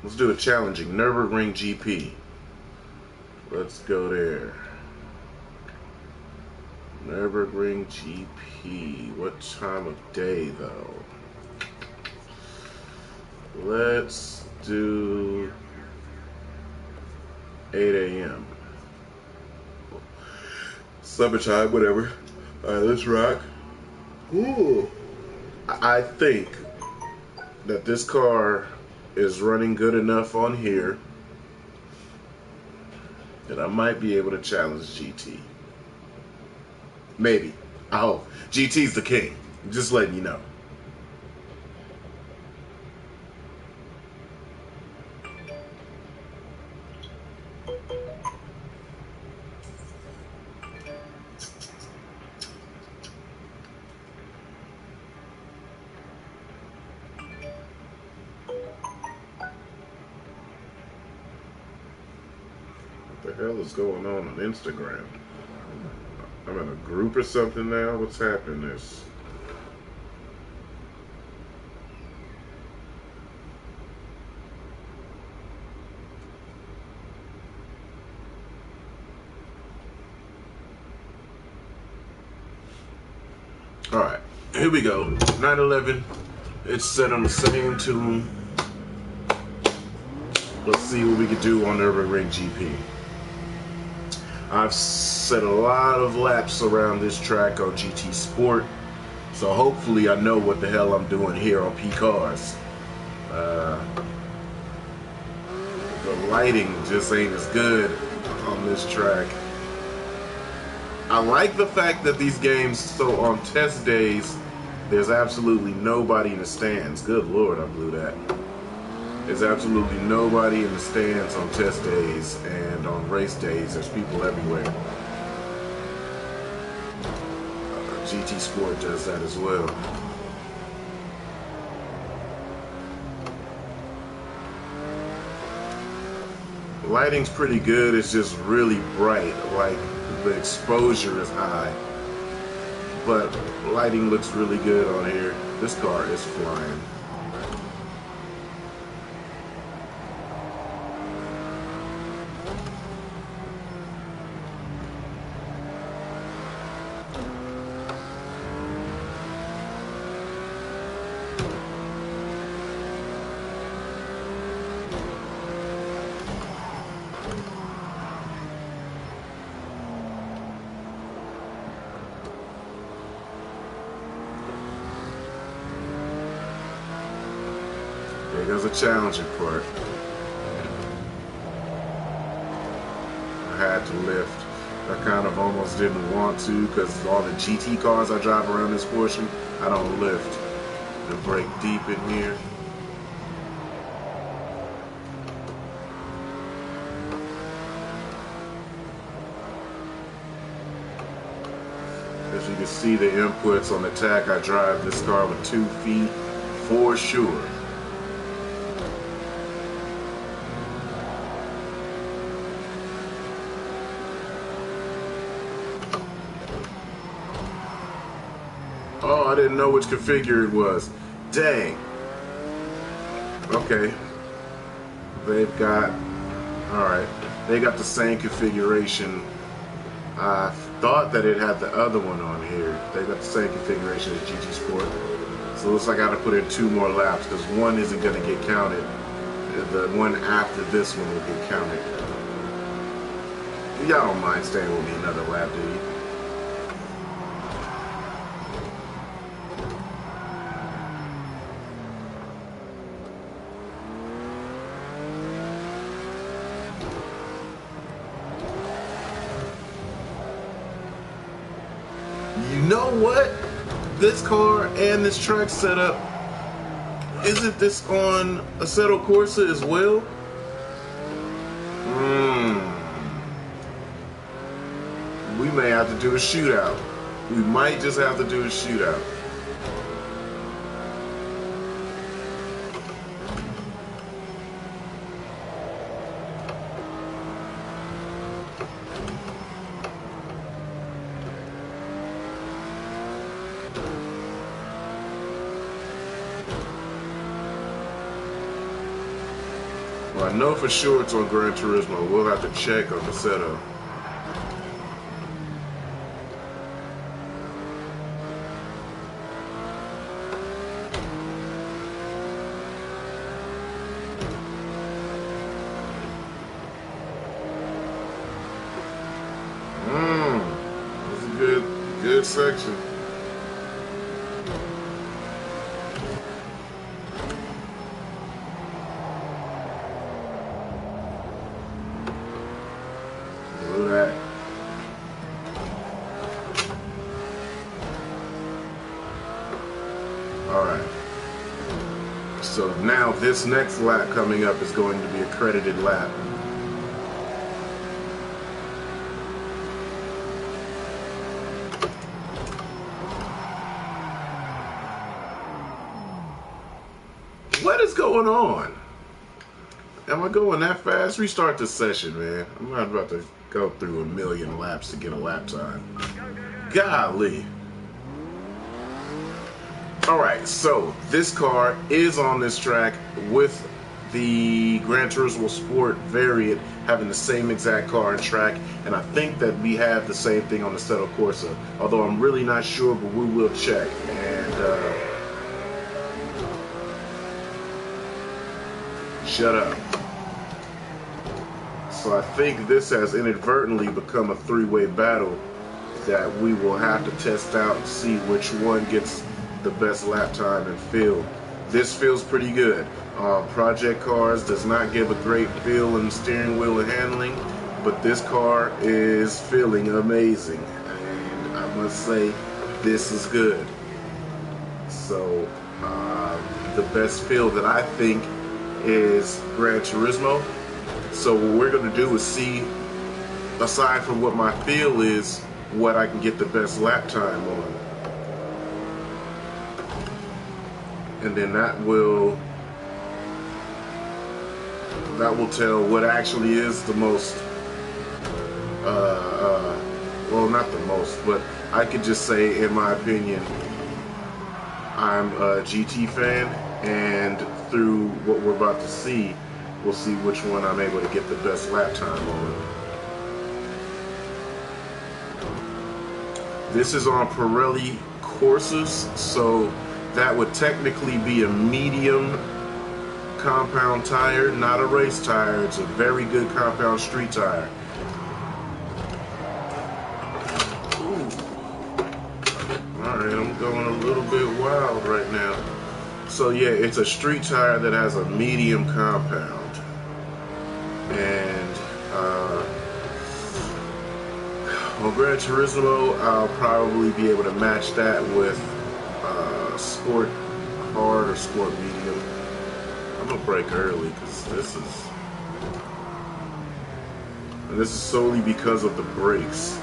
Let's do a challenging Nurb GP. Let's go there. Nurb GP. What time of day though? Let's do 8 a.m. Summertime, whatever. Alright, let's rock. Ooh. I think that this car is running good enough on here that I might be able to challenge GT. Maybe. I hope. GT's the king. Just letting you know. What the hell is going on Instagram? I'm in a group or something now? What's happening? This. Alright, here we go. 9/11. It's set on the same tune. Let's see what we can do on Nurb GP. I've set a lot of laps around this track on GT Sport, so hopefully I know what the hell I'm doing here on P Cars. The lighting just ain't as good on this track. I like the fact that these games, so on test days, there's absolutely nobody in the stands. Good Lord, I blew that. There's absolutely nobody in the stands on test days, and on race days, there's people everywhere. GT Sport does that as well. The lighting's pretty good, it's just really bright, like the exposure is high. But lighting looks really good on here. This car is flying. There's a challenging part. I had to lift. I kind of almost didn't want to because all the GT cars I drive around this portion, I don't lift. The brake deep in here. As you can see the inputs on the tach, I drive this car with 2 feet for sure. Oh, I didn't know which configure it was. Dang. Okay. They've got, alright, they got the same configuration. I thought that it had the other one on here. They got the same configuration as GT Sport. So it looks like I gotta put in 2 more laps because one isn't gonna get counted. The one after this one will get counted. Y'all don't mind staying with me another lap, do you? You know what? This car and this track setup, isn't this on Assetto Corsa as well? We may have to do a shootout. We might just have to do a shootout. Well, I know for sure it's on Gran Turismo. We'll have to check on the setup. That's a good section. Look at that. All right. So now this next lap coming up is going to be a credited lap. What is going on? Am I going that fast? Restart the session, man. I'm not about to go through a million laps to get a lap time. Golly. Alright, so this car is on this track with the Gran Turismo Sport variant having the same exact car and track, and I think that we have the same thing on the Assetto Corsa, although I'm really not sure, but we will check. And shut up. So I think this has inadvertently become a three-way battle that we will have to test out and see which one gets the best lap time and feel. This feels pretty good. Project Cars does not give a great feel in steering wheel and handling, but this car is feeling amazing, and I must say this is good. So the best feel that I think is Gran Turismo. So what we're going to do is see, aside from what my feel is, what I can get the best lap time on. And then that will tell what actually is the most, well, not the most, but I could just say, in my opinion, I'm a GT fan, and through what we're about to see, we'll see which one I'm able to get the best lap time on. This is on Pirelli Corsas, so that would technically be a medium compound tire, not a race tire. It's a very good compound street tire. Ooh. Alright, I'm going a little bit wild right now. So yeah, it's a street tire that has a medium compound. And on Gran Turismo, I'll probably be able to match that with Sport Hard or Sport Medium. I'm gonna brake early because this is solely because of the brakes.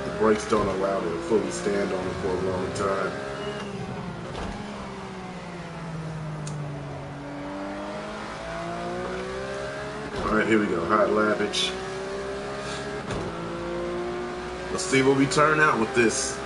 The brakes don't allow me to fully stand on them for a long time. Alright, here we go, hot lappage. Let's see what we turn out with this.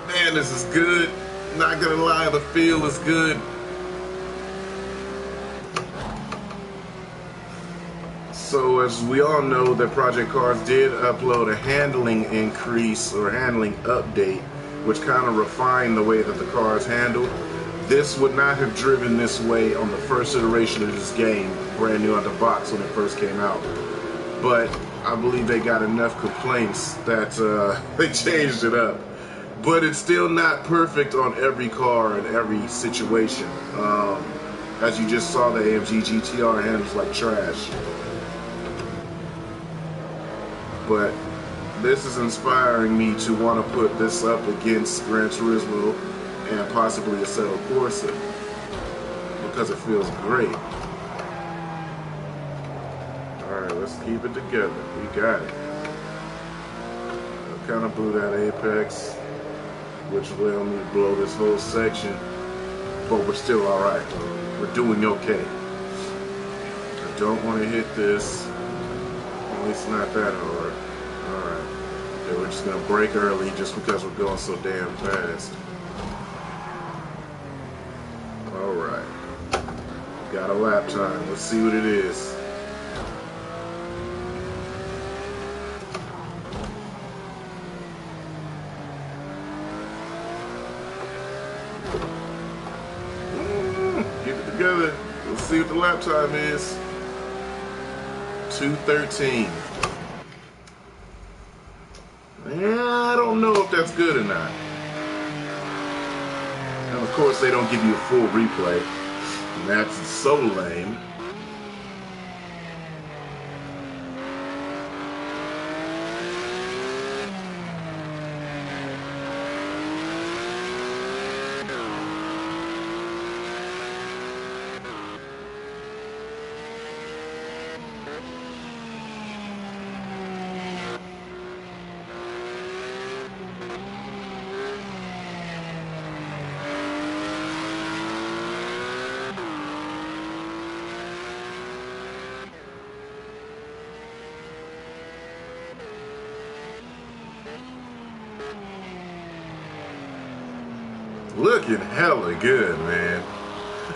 Man, this is good. Not gonna lie, the feel is good. So as we all know, that Project Cars did upload a handling increase or handling update, which kind of refined the way that the cars handle. This would not have driven this way on the first iteration of this game, brand new out the box when it first came out. But I believe they got enough complaints that they changed it up. But it's still not perfect on every car and every situation. As you just saw, the AMG GT3R handles like trash. But this is inspiring me to want to put this up against Gran Turismo and possibly a Settle Corsa because it feels great. Alright, let's keep it together. We got it. I kind of blew that apex, which allowed me to blow this whole section, but we're still alright. We're doing okay. I don't want to hit this. At least not that hard. Alright. Okay, we're just going to brake early just because we're going so damn fast. Alright. Got a lap time. Let's see what it is. Keep it together. Let's see what the lap time is. 2:13. I don't know if that's good or not. And of course they don't give you a full replay. And that's so lame. Looking hella good, man.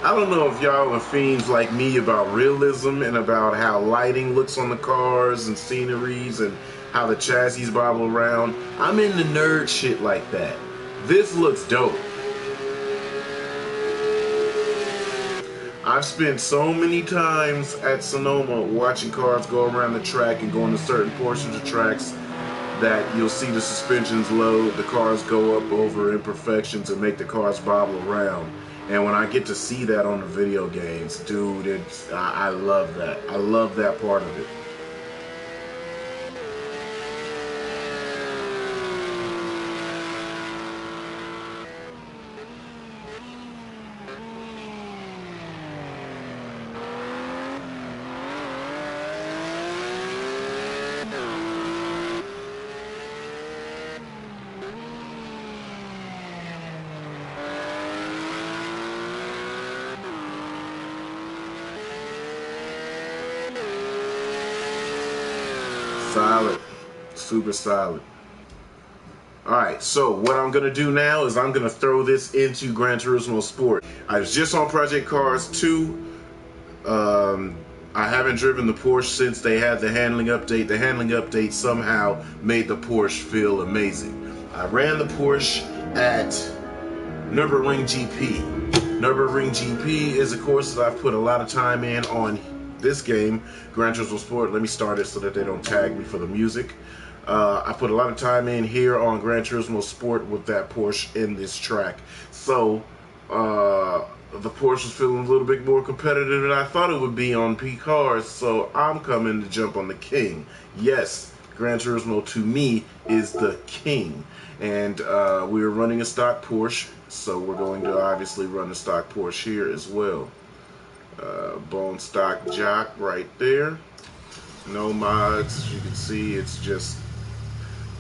I don't know if y'all are fiends like me about realism and about how lighting looks on the cars and sceneries and how the chassis bobble around. I'm into nerd shit like that. This looks dope. I've spent so many times at Sonoma watching cars go around the track and going to certain portions of tracks that you'll see the suspensions load, the cars go up over imperfections and make the cars bobble around. And when I get to see that on the video games, dude, I love that. I love that part of it. Solid. Super solid. Alright, so what I'm going to do now is I'm going to throw this into Gran Turismo Sport. I was just on Project Cars 2. I haven't driven the Porsche since they had the handling update. The handling update somehow made the Porsche feel amazing. I ran the Porsche at Nurb Gp. Nurb Gp is a course that I've put a lot of time in on this game, Gran Turismo Sport. Let me start it so that they don't tag me for the music. I put a lot of time in here on Gran Turismo Sport with that Porsche in this track. So, the Porsche was feeling a little bit more competitive than I thought it would be on P cars, so I'm coming to jump on the king. Yes, Gran Turismo to me is the king. And we're running a stock Porsche, so we're going to obviously run a stock Porsche here as well. Bone stock jock right there. No mods, as you can see, it's just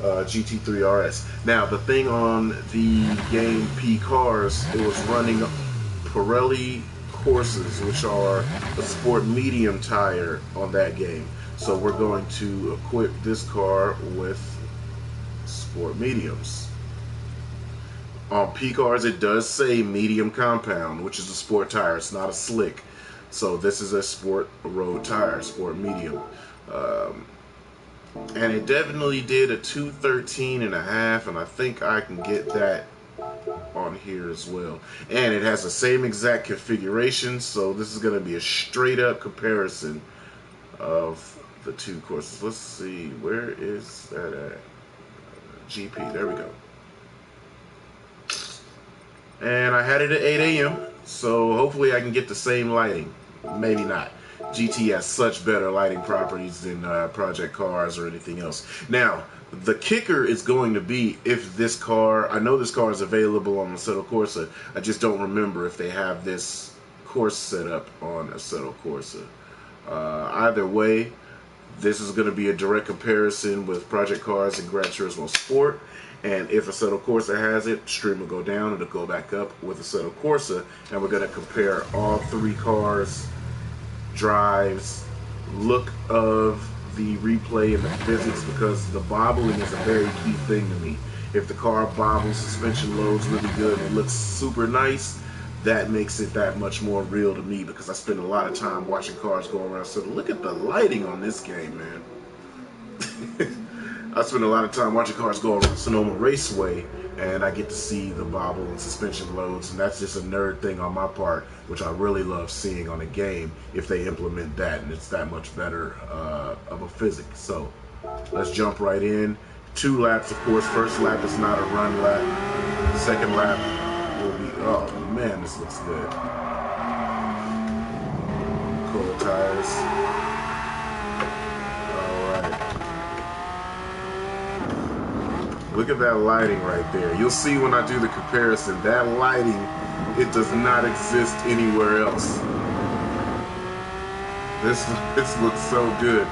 Gt3Rs. Now, the thing on the game P cars, it was running Pirelli Corsas, which are a sport medium tire on that game. So we're going to equip this car with sport mediums. On P cars, it does say medium compound, which is a sport tire. It's not a slick. So this is a sport road tire, sport medium. And it definitely did a 213.5, and I think I can get that on here as well. And it has the same exact configuration, so this is going to be a straight up comparison of the two courses. Let's see, where is that at? GP, there we go. And I had it at 8 a.m., so hopefully I can get the same lighting. Maybe not. GT has such better lighting properties than Project Cars or anything else. Now, The kicker is going to be if this car, I know this car is available on Assetto Corsa, I just don't remember if they have this course set up on Assetto Corsa. Either way, this is going to be a direct comparison with Project Cars and Gran Turismo Sport, and if Assetto Corsa has it, stream will go down and it'll go back up with Assetto Corsa, and we're going to compare all three cars, drives, look of the replay and the physics, because the bobbling is a very key thing to me. If the car bobbles, suspension loads really good, and it looks super nice, that makes it that much more real to me, because I spend a lot of time watching cars go around. So look at the lighting on this game, man. I spend a lot of time watching cars go around Sonoma Raceway, and I get to see the bobble and suspension loads, and that's just a nerd thing on my part, which I really love seeing on a game if they implement that, and it's that much better of a physics. So let's jump right in. 2 laps, of course. First lap is not a run lap. Second lap will be, oh man, this looks good. Cold tires. Look at that lighting right there. You'll see when I do the comparison, that lighting, it does not exist anywhere else. This looks so good.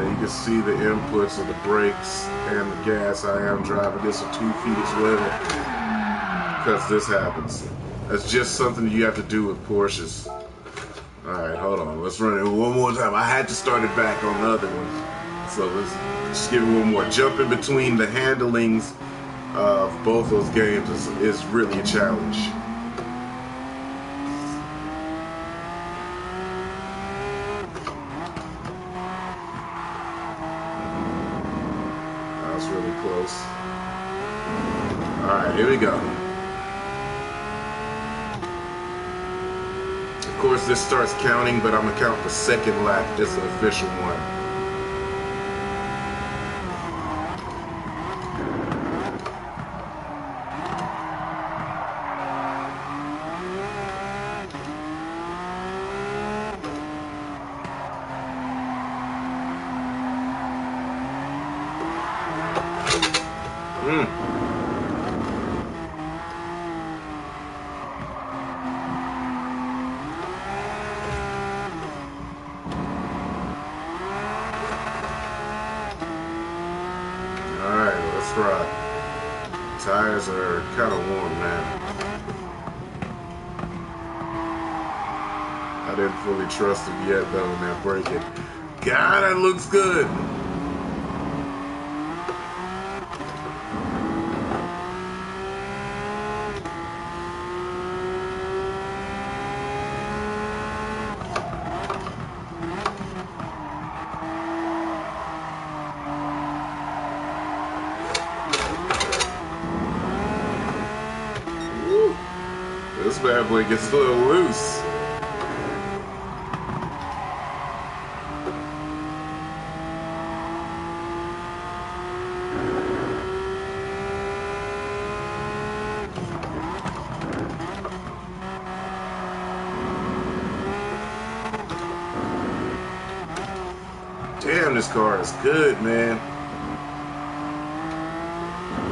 You can see the inputs of the brakes and the gas. I am driving this with 2 feet as well, because this happens. That's just something you have to do with Porsches. Alright, hold on. Let's run it one more time. I had to start it back on the other one. So let's just give it one more. Jumping between the handlings of both those games is really a challenge. Really close. Alright, here we go. Of course, this starts counting, but I'm going to count the second lap. This is the official one. Rock. Tires are kind of warm, man. I didn't fully trust it yet, though, in that braking. God, that looks good. This bad boy gets a little loose. Damn, this car is good, man.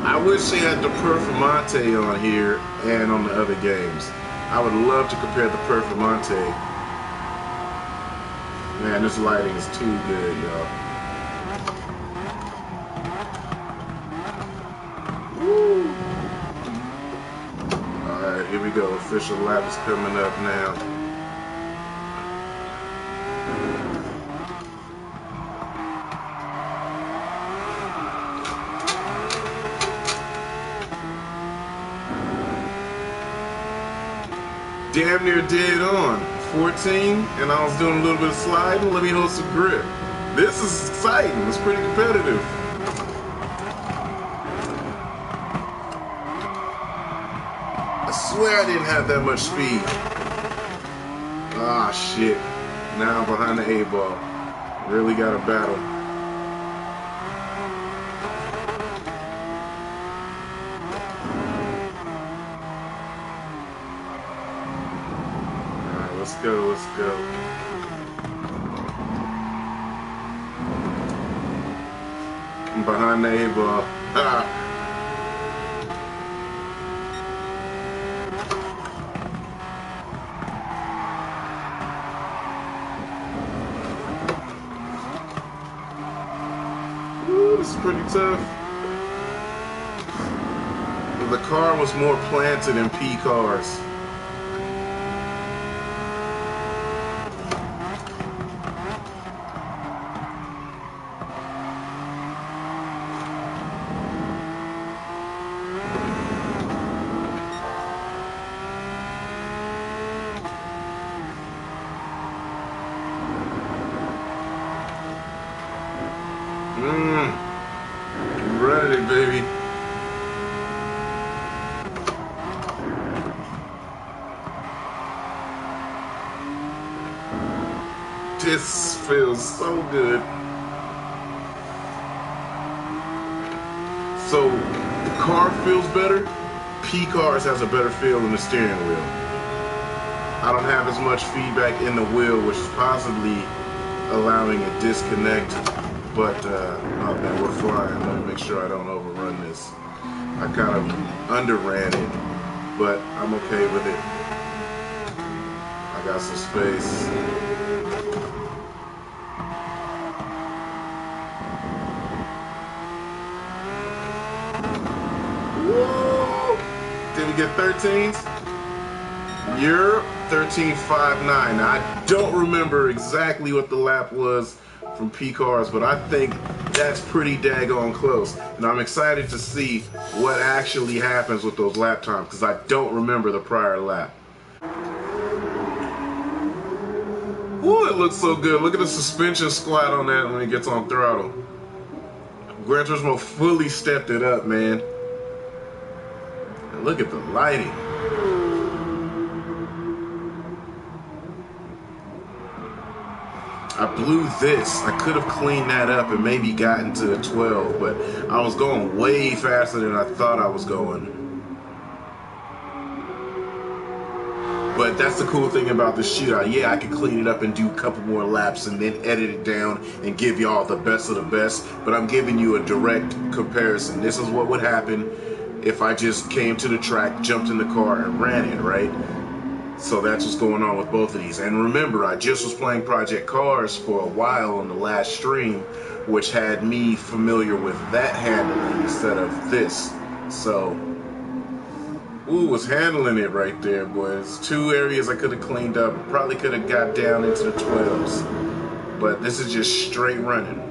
I wish they had the Performante on here and on the other games. I would love to compare the Performante. Man, this lighting is too good, y'all. Woo! Alright, here we go. Official lap is coming up now. Damn near dead on. 14, and I was doing a little bit of sliding. Let me hold some grip. This is exciting. It's pretty competitive. way I didn't have that much speed. Ah, shit. Now I'm behind the 8-ball. Really got a battle. Alright, let's go, let's go. I'm behind the 8-ball. Ah. This is pretty tough. The car was more planted in P-Cars. Ready, baby. This feels so good. So, the car feels better. P-Cars has a better feel in the steering wheel. I don't have as much feedback in the wheel, which is possibly allowing a disconnect. But, oh man, we're flying. Let me make sure I don't overrun this. I kind of underran it, but I'm okay with it. I got some space. Woo! Did we get 13s? You're 13.59. Now, I don't remember exactly what the lap was from P-Cars, but I think that's pretty daggone close. And I'm excited to see what actually happens with those lap times, because I don't remember the prior lap. Ooh, it looks so good. Look at the suspension squat on that when it gets on throttle. Gran Turismo fully stepped it up, man. And look at the lighting. I blew this. I could have cleaned that up and maybe gotten to a 12, but I was going way faster than I thought I was going. But that's the cool thing about the shootout. Yeah, I could clean it up and do a couple more laps and then edit it down and give y'all the best of the best, but I'm giving you a direct comparison. This is what would happen if I just came to the track, jumped in the car, and ran it, right? So that's what's going on with both of these. And remember, I just was playing Project Cars for a while on the last stream, which had me familiar with that handling instead of this. So, ooh, was handling it right there, boys. Two areas I could have cleaned up. Probably could have got down into the 12s. But this is just straight running.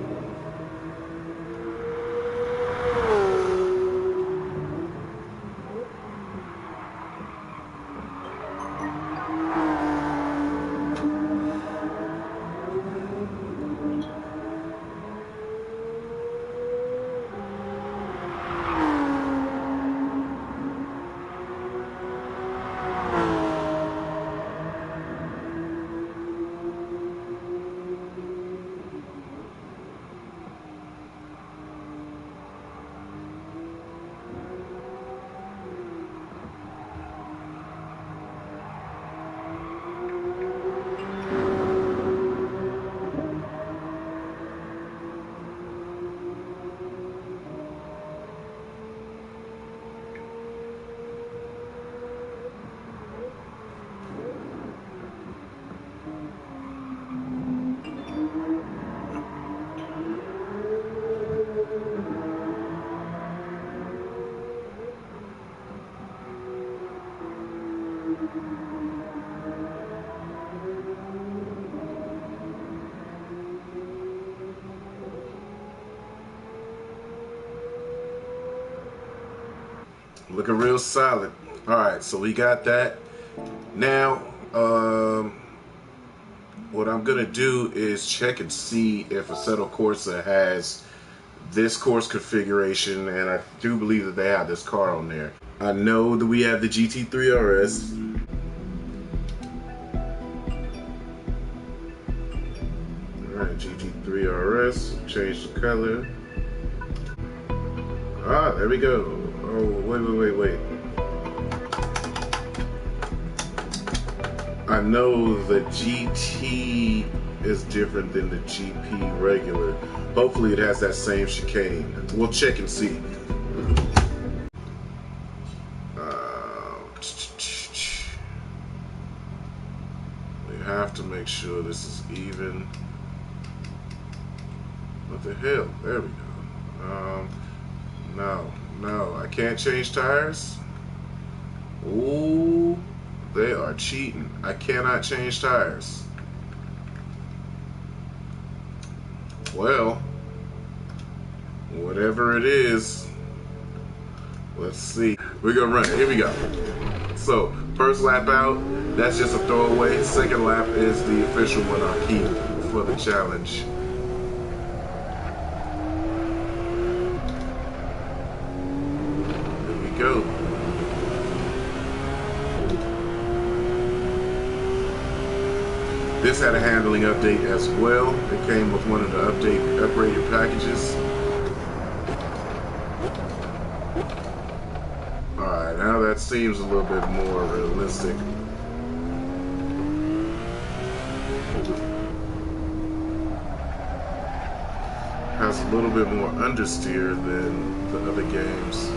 Looking real solid. Alright, so we got that. Now, what I'm going to do is check and see if Assetto Corsa has this course configuration, and I do believe that they have this car on there. I know that we have the Gt3Rs. Alright, Gt3Rs. Change the color. Ah, there we go. Oh, wait. I know the GT is different than the GP regular. Hopefully it has that same chicane. We'll check and see. We have to make sure this is even. What the hell? There we go. No, I can't change tires. Ooh, they are cheating. I cannot change tires. Well, whatever it is, let's see. We're gonna run it. Here we go. So, first lap out, that's just a throwaway. Second lap is the official one I'll keep for the challenge. Here we go. This had a handling update as well. It came with one of the upgraded packages. Alright, now that seems a little bit more realistic. Has a little bit more understeer than the other games.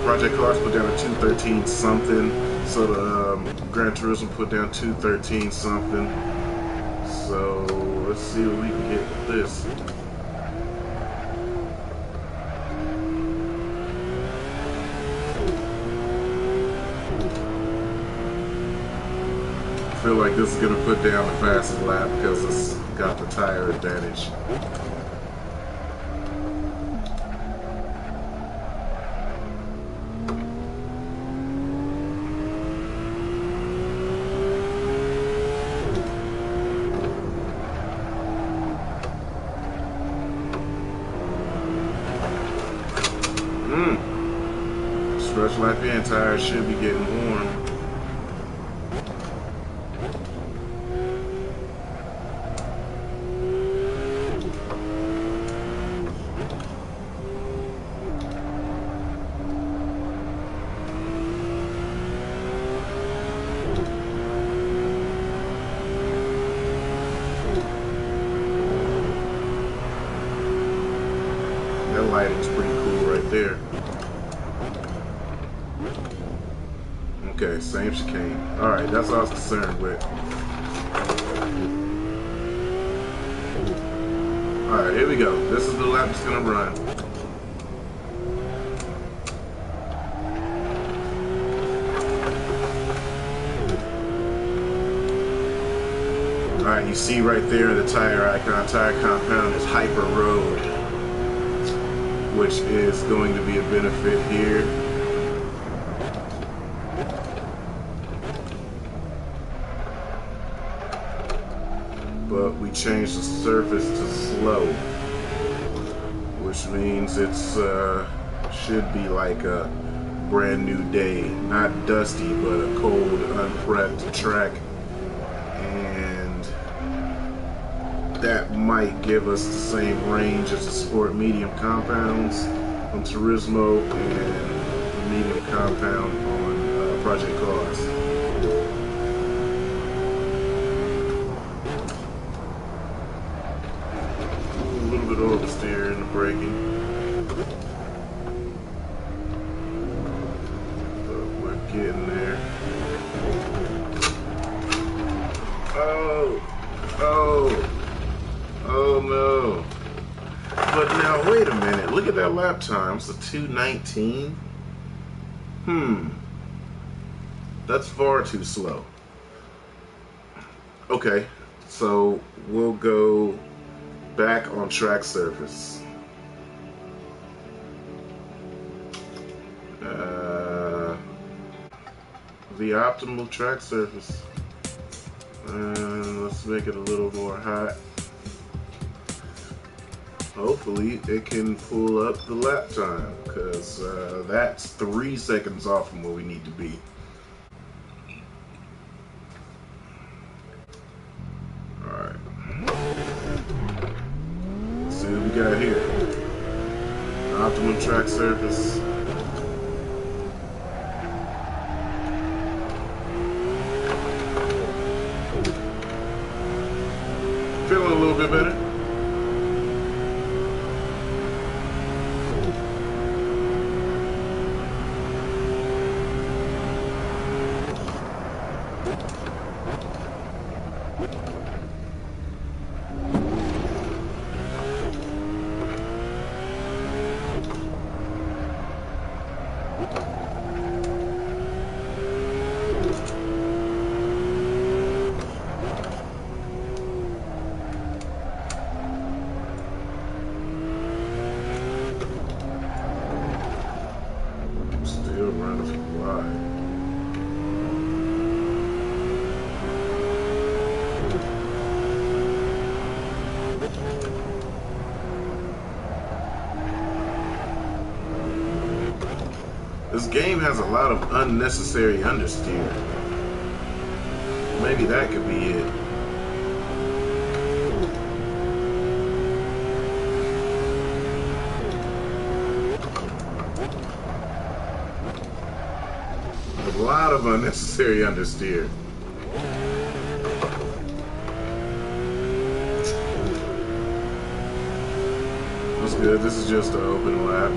Project Cars put down a 213 something, so the Gran Turismo put down 213 something. So let's see what we can get with this. I feel like this is gonna put down the fastest lap because it's got the tire advantage. Stretch lap in, tires should be getting warm. That lighting's pretty cool right there. Okay, same chicane. Alright, that's what I was concerned with. Alright, here we go. This is the lap it's gonna run. Alright, you see right there the tire icon, tire compound is Hyper Road, which is going to be a benefit here. But we changed the surface to slow, which means it's should be like a brand new day, not dusty, but a cold, unprepped track, and that might give us the same range as the Sport Medium compounds on Turismo and the Medium compound on Project Cars. Oversteer in the braking. But we're getting there. Oh no. But now wait a minute, look at that lap time. It's a 2:19. That's far too slow. Okay, so we'll go back on track surface. the optimal track surface. And let's make it a little more hot. Hopefully it can pull up the lap time, because that's 3 seconds off from where we need to be. Alright. Let's see what we got here. Optimal track surface. Feeling a little bit better. This game has a lot of unnecessary understeer. Maybe that could be it. A lot of unnecessary understeer. That's good. This is just an open lap.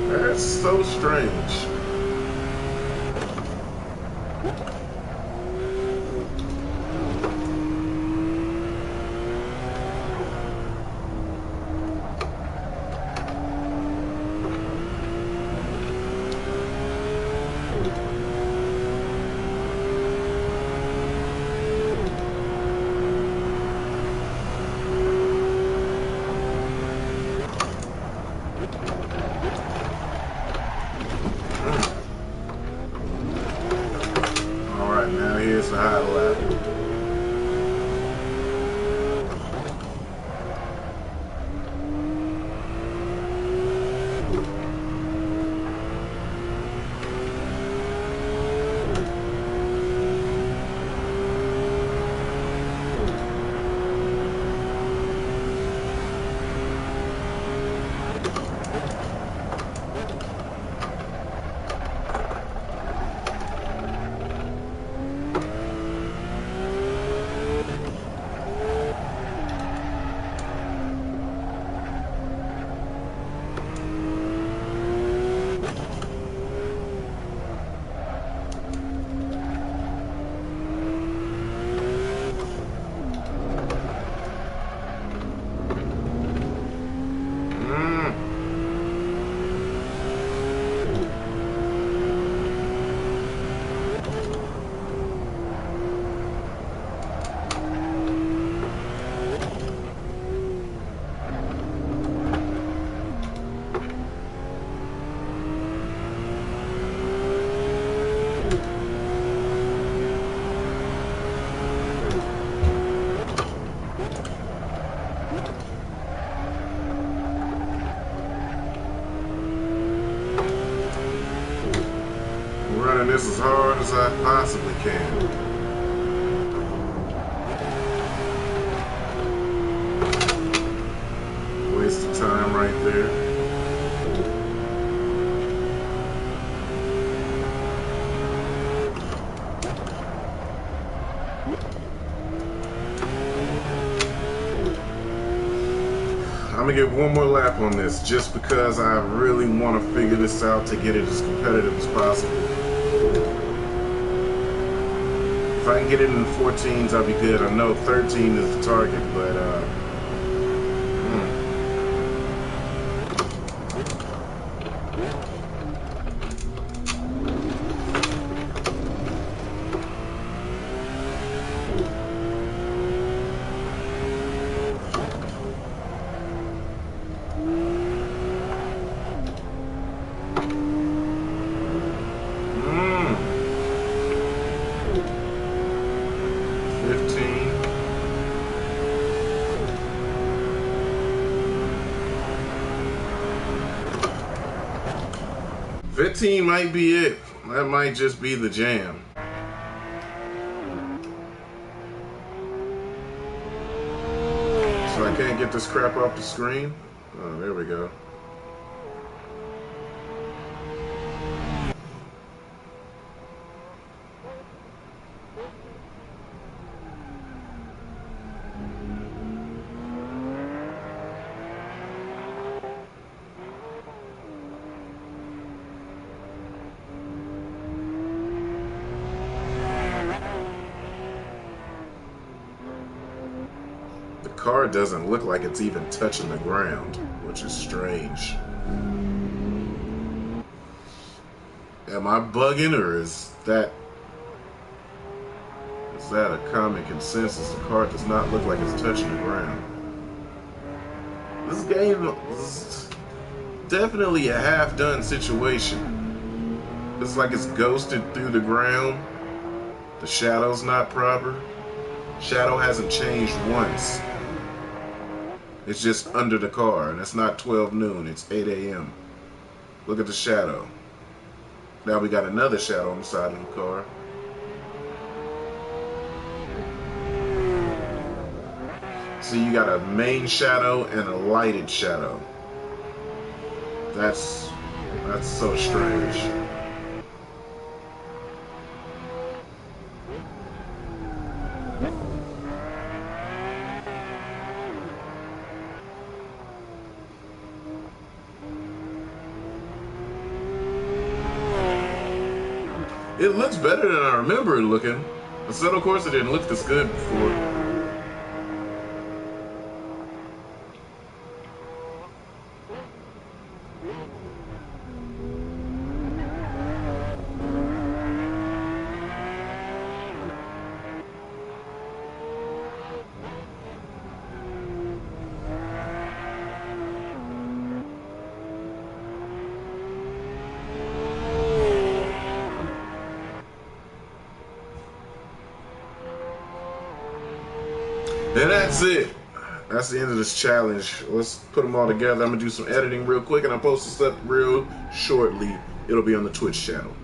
That's so strange. Here's the high lap. Running this as hard as I possibly can. Waste of time right there. I'm gonna get one more lap on this just because I really want to figure this out to get it as competitive as possible. If I can get it in the 14s, I'll be good. I know 13 is the target, but 15 might be it. That might just be the jam. So I can't get this crap off the screen? Oh, there we go. The car doesn't look like it's even touching the ground, which is strange. Am I bugging, or is that a common consensus? The car does not look like it's touching the ground. This game is definitely a half-done situation. It's like it's ghosted through the ground. The shadow's not proper. Shadow hasn't changed once. It's just under the car, and it's not 12 noon, it's 8 a.m. Look at the shadow. Now we got another shadow on the side of the car. So you got a main shadow and a lighted shadow. That's so strange. It looks better than I remember it looking. So of course it didn't look this good before. And that's it. That's the end of this challenge. Let's put them all together. I'm going to do some editing real quick, and I'll post this up real shortly. It'll be on the Twitch channel.